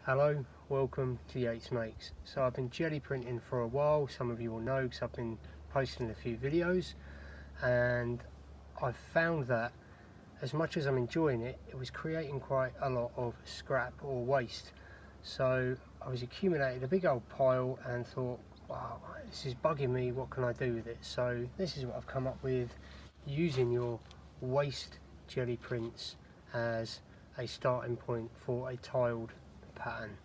Hello, welcome to Yates Makes. So I've been jelly printing for a while, some of you will know because I've been posting a few videos, and I've found that as much as I'm enjoying it, it was creating quite a lot of scrap or waste. So I was accumulating a big old pile and thought, wow, this is bugging me, what can I do with it? So this is what I've come up with, using your waste jelly prints as a starting point for a tiled pattern.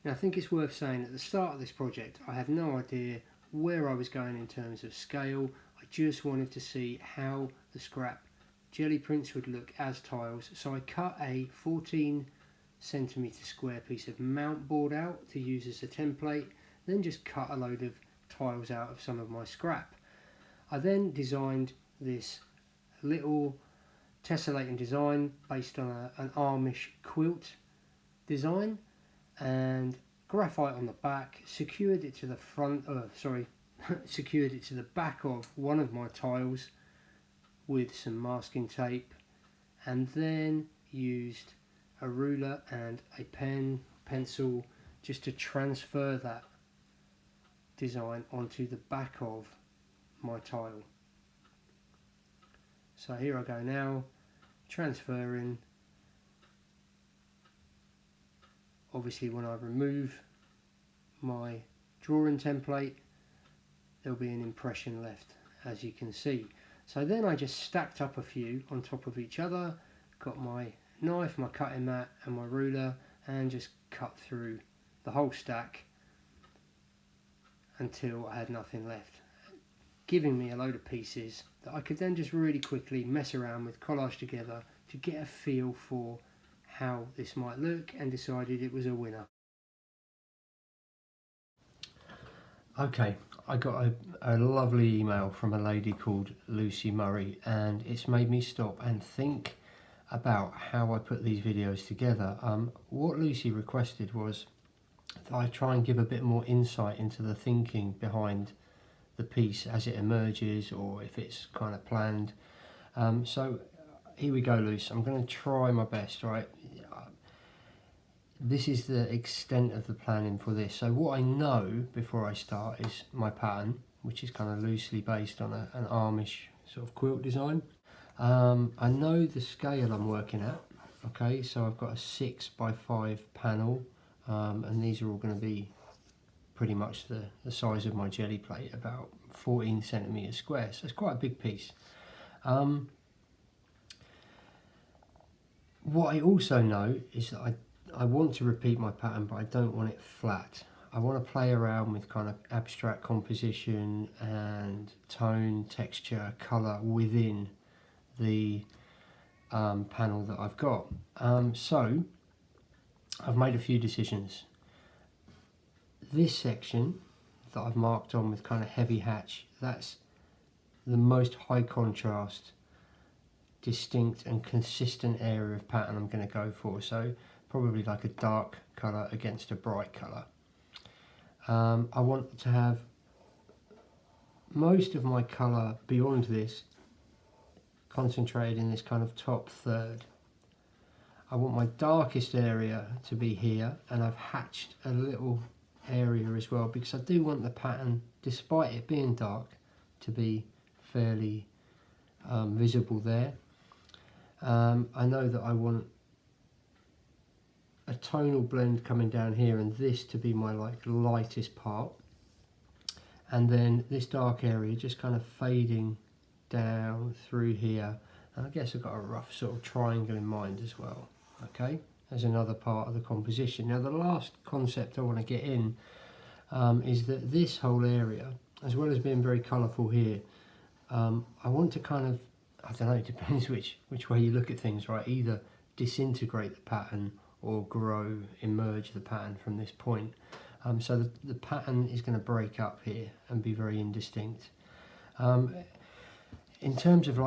Now I think it's worth saying at the start of this project I had no idea where I was going in terms of scale. I just wanted to see how the scrap jelly prints would look as tiles, so I cut a 14cm square piece of mount board out to use as a template, then just cut a load of tiles out of some of my scrap. I then designed this little tessellating design based on an Amish quilt design, and graphite on the back, secured it to the secured it to the back of one of my tiles with some masking tape, and then used a ruler and a pencil just to transfer that design onto the back of my tile. So here I go now, transferring. Obviously when I remove my drawing template, there'll be an impression left, as you can see. So then I just stacked up a few on top of each other, got my knife, my cutting mat and my ruler, and just cut through the whole stack until I had nothing left, giving me a load of pieces that I could then just really quickly mess around with, collage together to get a feel for how this might look, and decided it was a winner. Okay, I got a lovely email from a lady called Lucy Murray, and it's made me stop and think about how I put these videos together. What Lucy requested was that I try and give a bit more insight into the thinking behind the piece as it emerges, or if it's kind of planned. So here we go, Lucy. I'm going to try my best, right? This is the extent of the planning for this. So what I know before I start is my pattern, which is kind of loosely based on an Amish sort of quilt design. I know the scale I'm working at. Okay, so I've got a 6x5 panel, and these are all going to be pretty much the size of my jelly plate, about 14cm square, so it's quite a big piece. What I also know is that I want to repeat my pattern, but I don't want it flat. I want to play around with kind of abstract composition and tone, texture, colour within the panel that I've got. So I've made a few decisions. This section that I've marked on with kind of heavy hatch, that's the most high contrast, distinct and consistent area of pattern I'm going to go for. So probably like a dark colour against a bright colour. I want to have most of my colour beyond this concentrated in this kind of top third. I want my darkest area to be here, and I've hatched a little area as well because I do want the pattern, despite it being dark, to be fairly visible there. I know that I want a tonal blend coming down here, and this to be my lightest part, and then this dark area just kind of fading down through here, and I guess I've got a rough sort of triangle in mind as well, okay, as another part of the composition. Now the last concept I want to get in is that this whole area, as well as being very colourful here, I want to kind of, I don't know, it depends which way you look at things, right, either disintegrate the pattern or grow, emerge the pattern from this point. So the pattern is going to break up here and be very indistinct. In terms of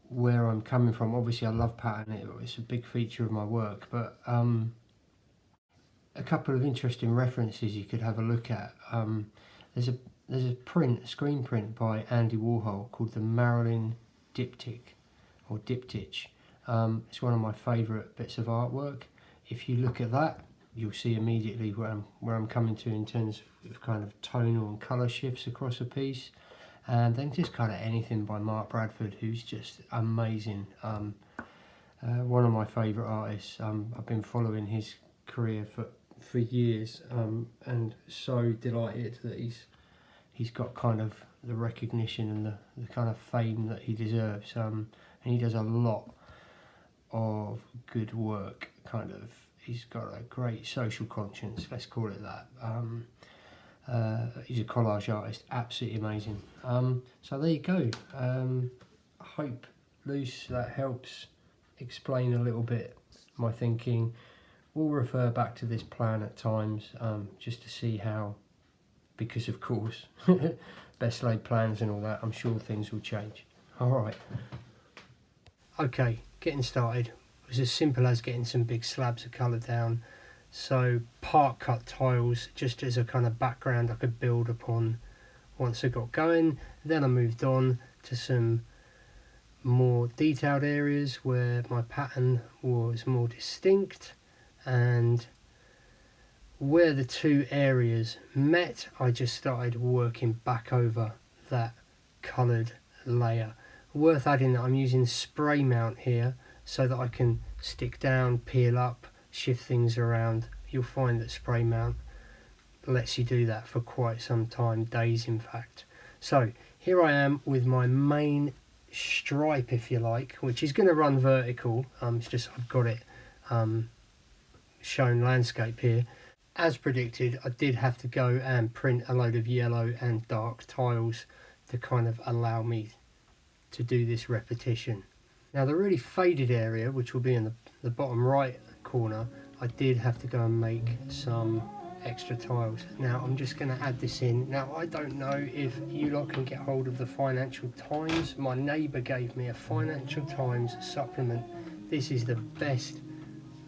where I'm coming from, obviously I love pattern, it's a big feature of my work, but a couple of interesting references you could have a look at. There's a screen print by Andy Warhol called the Marilyn Diptych, or Diptych, It's one of my favourite bits of artwork. If you look at that, you'll see immediately where I'm coming to in terms of kind of tonal and colour shifts across a piece. And then just kind of anything by Mark Bradford, who's just amazing. One of my favourite artists. I've been following his career for years, and so delighted that he's got kind of the recognition and the kind of fame that he deserves. And he does a lot of good work. Kind of, he's got a great social conscience. Let's call it that. He's a collage artist, absolutely amazing. So there you go. I hope, Luce, that helps explain a little bit my thinking. We'll refer back to this plan at times, just to see how, because of course, best laid plans and all that, I'm sure things will change. Alright. Okay, getting started. It was as simple as getting some big slabs of colour down. So part cut tiles, just as a kind of background I could build upon once I got going. Then I moved on to some more detailed areas where my pattern was more distinct, and where the two areas met, I just started working back over that coloured layer. Worth adding that I'm using spray mount here so that I can stick down, peel up, shift things around. You'll find that spray mount lets you do that for quite some time, days in fact. So here I am with my main stripe, if you like, which is going to run vertical. It's just I've got it shown landscape here. As predicted, I did have to go and print a load of yellow and dark tiles to kind of allow me to do this repetition. Now the really faded area, which will be in the bottom right corner, I did have to go and make some extra tiles. Now I'm just going to add this in. Now I don't know if you lot can get hold of the Financial Times. My neighbour gave me a Financial Times supplement. This is the best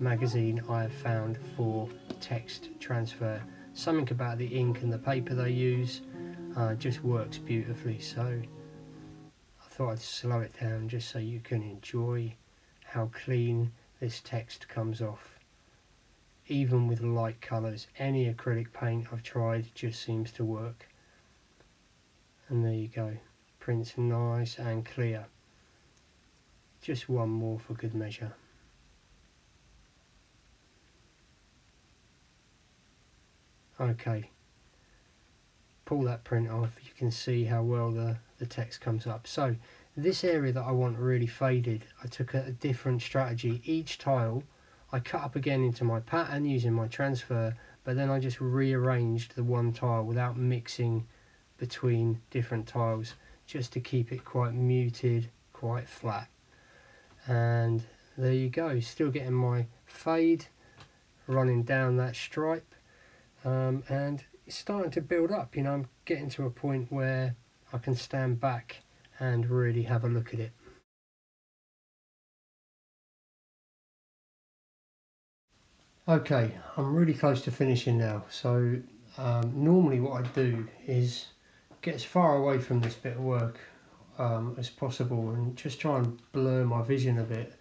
magazine I have found for text transfer. Something about the ink and the paper they use just works beautifully. So I thought I'd slow it down just so you can enjoy how clean this text comes off. Even with light colours, any acrylic paint I've tried just seems to work. And there you go, prints nice and clear. Just one more for good measure. Okay, pull that print off, you can see how well the text comes up. So this area that I want really faded, I took a different strategy. Each tile I cut up again into my pattern using my transfer, but then I just rearranged the one tile without mixing between different tiles, just to keep it quite muted, quite flat. And there you go, still getting my fade running down that stripe. And it's starting to build up, you know, I'm getting to a point where I can stand back and really have a look at it. Okay, I'm really close to finishing now, so normally what I do is get as far away from this bit of work as possible and just try and blur my vision a bit,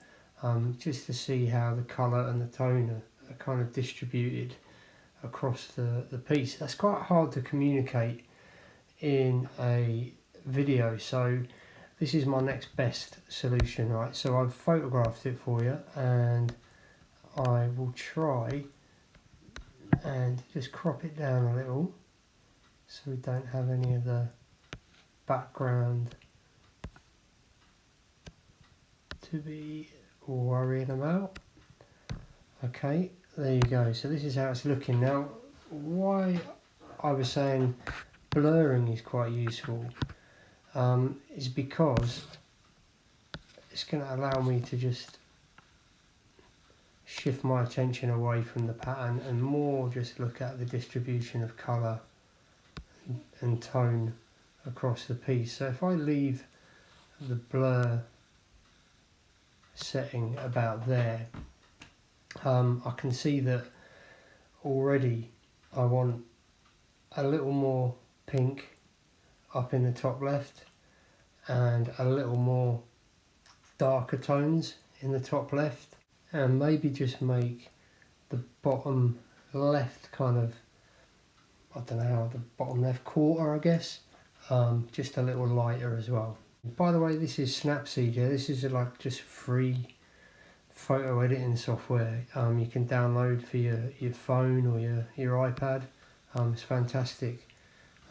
just to see how the colour and the tone are kind of distributed across the piece. That's quite hard to communicate in a video, so this is my next best solution, right? So I've photographed it for you, and I will try and just crop it down a little so we don't have any of the background to be worrying about. Okay, there you go. So this is how it's looking now. Why I was saying blurring is quite useful is because it's going to allow me to just shift my attention away from the pattern and more just look at the distribution of colour and tone across the piece. So if I leave the blur setting about there, I can see that already I want a little more pink up in the top left and a little more darker tones in the top left, and maybe just make the bottom left kind of, I don't know how, the bottom left quarter I guess, just a little lighter as well. By the way, this is Snapseed, yeah? This is like just free photo editing software you can download for your phone or your iPad. It's fantastic.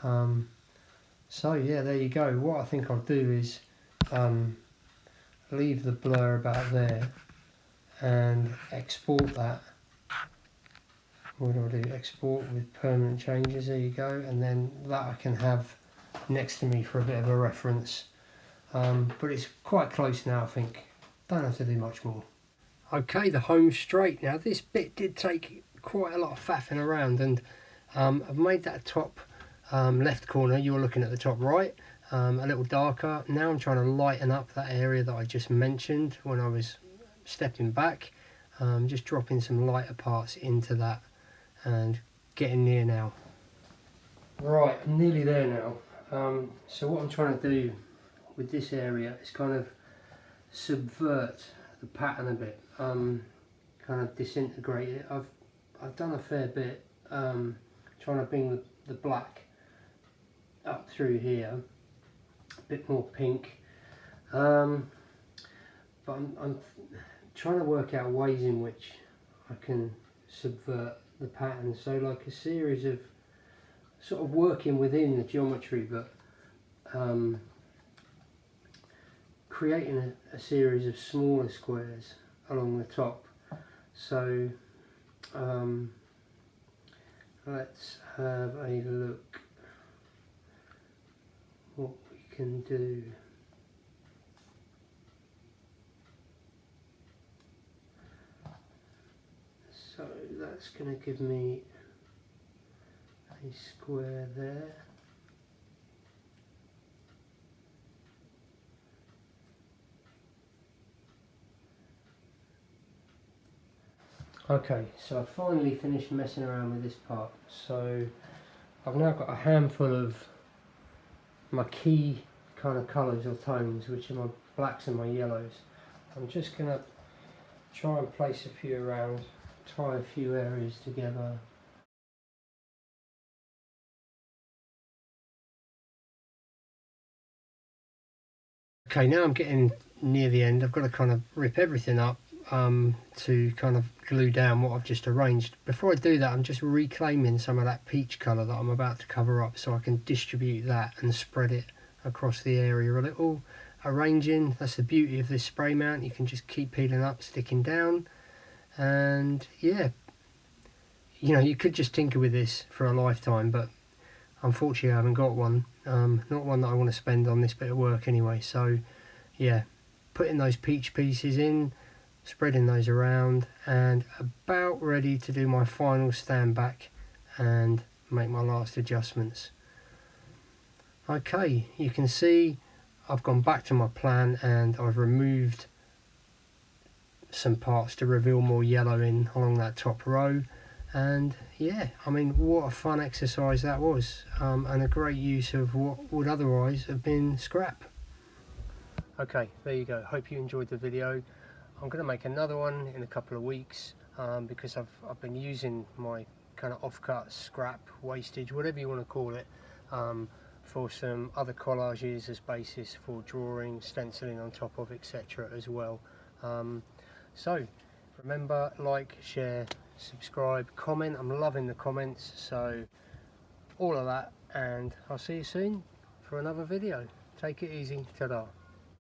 So yeah, there you go. What I think I'll do is leave the blur about there and export that. What do I do? Export with permanent changes, there you go, and then that I can have next to me for a bit of a reference. But it's quite close now, I think. Don't have to do much more. Okay, the home straight. Now this bit did take quite a lot of faffing around, and I've made that top left corner, you're looking at the top right, a little darker. Now I'm trying to lighten up that area that I just mentioned when I was stepping back, just dropping some lighter parts into that and getting near now. Right, I'm nearly there now. So what I'm trying to do with this area is kind of subvert the pattern a bit, kind of disintegrate it. I've done a fair bit, trying to bring the black up through here, a bit more pink, but I'm trying to work out ways in which I can subvert the pattern, so like a series of sort of working within the geometry, but creating a series of smaller squares along the top. So let's have a look what we can do. So that's going to give me a square there. Okay, so I finally finished messing around with this part. So I've now got a handful of my key kind of colours or tones, which are my blacks and my yellows. I'm just going to try and place a few around, tie a few areas together. Okay, now I'm getting near the end. I've got to kind of rip everything up to kind of glue down what I've just arranged. Before I do that, I'm just reclaiming some of that peach colour that I'm about to cover up, so I can distribute that and spread it across the area a little. Arranging, that's the beauty of this spray mount, you can just keep peeling up, sticking down, and yeah, you know, you could just tinker with this for a lifetime, but unfortunately I haven't got one, not one that I want to spend on this bit of work anyway. So yeah, putting those peach pieces in, spreading those around, and about ready to do my final stand back and make my last adjustments. Okay, you can see I've gone back to my plan and I've removed some parts to reveal more yellow in along that top row, and yeah, I mean, what a fun exercise that was, and a great use of what would otherwise have been scrap. Okay, there you go. Hope you enjoyed the video. I'm going to make another one in a couple of weeks, because I've been using my kind of offcut, scrap, wastage, whatever you want to call it, for some other collages as basis for drawing, stenciling on top of, etc. as well. So remember, like, share, subscribe, comment. I'm loving the comments, so all of that, and I'll see you soon for another video. Take it easy. Ta-da.